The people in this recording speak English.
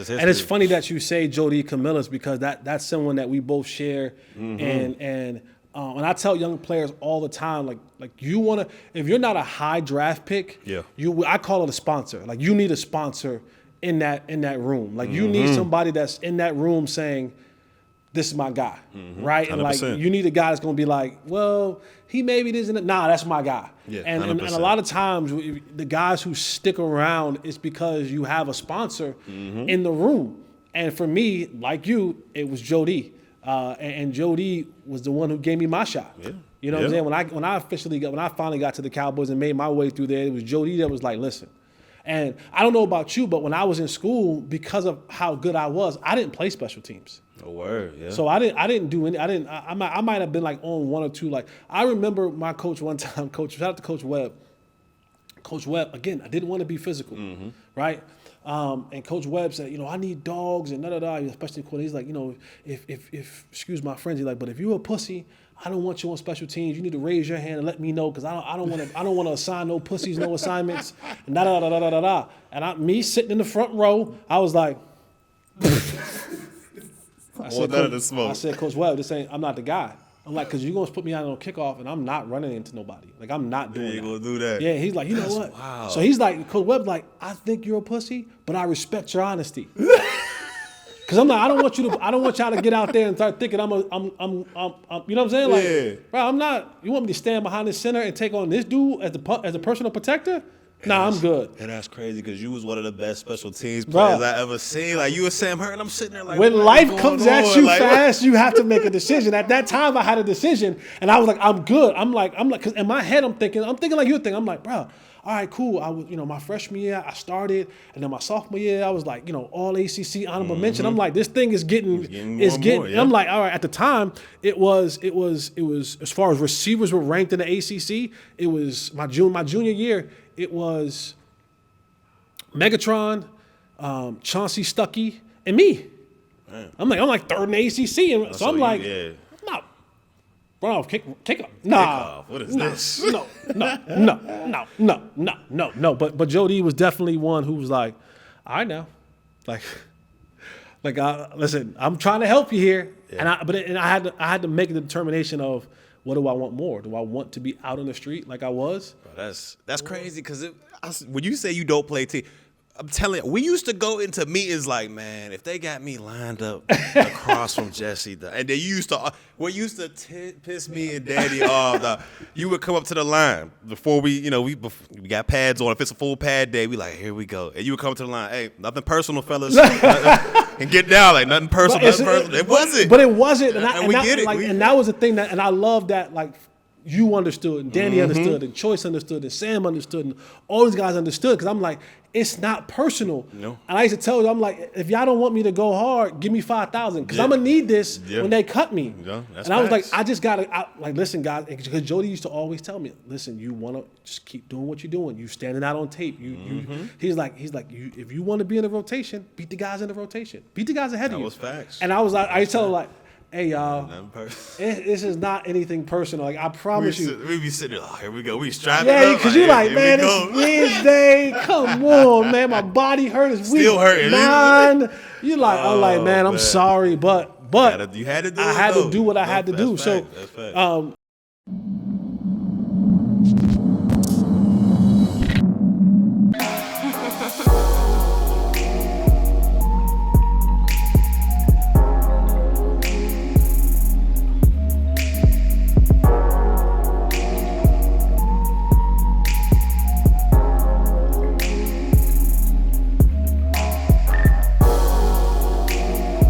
And it's funny that you say Jody Camillus because that's someone that we both share. And I tell young players all the time, like you want to, if you're not a high draft pick, I call it a sponsor. Like you need a sponsor in that room. Like you need somebody that's in that room saying, this is my guy, right? 100%. And like you need a guy that's going to be like, well, he maybe isn't. Nah, that's my guy. Yeah, and a lot of times the guys who stick around is because you have a sponsor in the room. And for me, like you, it was Jody. And Jody was the one who gave me my shot. Yeah. You know what I'm saying? When I finally got to the Cowboys and made my way through there, it was Jody that was like, listen. And I don't know about you, but when I was in school, because of how good I was, I didn't play special teams. Oh, word, yeah. So I didn't do any. I might have been like on one or two. Like I remember my coach one time. Shout out to Coach Webb. Coach Webb again. I didn't want to be physical, right? And Coach Webb said, I need dogs and especially when he's like, if excuse my French, he's like, but if you're a pussy, I don't want you on special teams. You need to raise your hand and let me know because I don't want to assign no pussies, no assignments, and da. And me sitting in the front row, I was like, I said, Coach Webb, I'm not the guy. I'm like, because you're going to put me out on kickoff, and I'm not running into nobody. Like, I'm not doing that. You're going to do that. Yeah, he's like, you know what? Wow. So he's like, Coach Webb's like, I think you're a pussy, but I respect your honesty. Because I'm like, I don't want y'all to get out there and start thinking I'm you know what I'm saying? Like, bro, I'm not. You want me to stand behind the center and take on this dude as a personal protector? Nah, I'm good. And that's crazy because you was one of the best special teams players I ever seen. Like, you were Sam Hurt, and I'm sitting there like, when life comes at you fast, you have to make a decision. At that time, I had a decision, and I was like, I'm good. I'm like, because in my head, I'm thinking like you're thinking. I'm like, bro, all right, cool. I was, my freshman year, I started, and then my sophomore year, I was like, all ACC honorable mention. I'm like, this thing is getting. More, yeah. I'm like, all right. At the time, it was as far as receivers were ranked in the ACC. It was my junior year. It was Megatron, Chauncey Stuckey, and me. Man. I'm like third in the ACC, and so I'm like, no, bro, kick up. Nah, what is this? No. But Jody was definitely one who was like, all right now, like, listen, I'm trying to help you here, and I had to make the determination of. What do I want more? Do I want to be out on the street like I was? Bro, that's crazy because when you say you don't play team, I'm telling you, we used to go into meetings like, man, if they got me lined up across from Jesse, and they used to piss me and Daddy off. You would come up to the line before we got pads on. If it's a full pad day, we like, here we go. And you would come to the line, hey, nothing personal, fellas. And get down, like nothing personal, It wasn't. But it wasn't. And that was the thing and I love that, like, you understood, and Danny understood, and Choice understood, and Sam understood, and all these guys understood. Because I'm like, it's not personal. No. And I used to tell you, I'm like, if y'all don't want me to go hard, give me 5,000, because I'm gonna need this when they cut me. Yeah, that's and I was like, I just gotta, listen, guys, because Jody used to always tell me, listen, you wanna just keep doing what you're doing. You standing out on tape. He's like, if you want to be in the rotation, beat the guys in the rotation. Beat the guys ahead of you. That was facts. And I was like, I used to tell him like, hey, y'all, this is not anything personal. Like, I promise you. We be sitting there, here we go. We strapping up. Yeah, because you're like, man, it's Wednesday. Come on, man. My body hurt. It's weak. Still hurting. Man. You're like, I'm like, man, I'm sorry. But you had to do I had to do what I had to do. That's fact. So,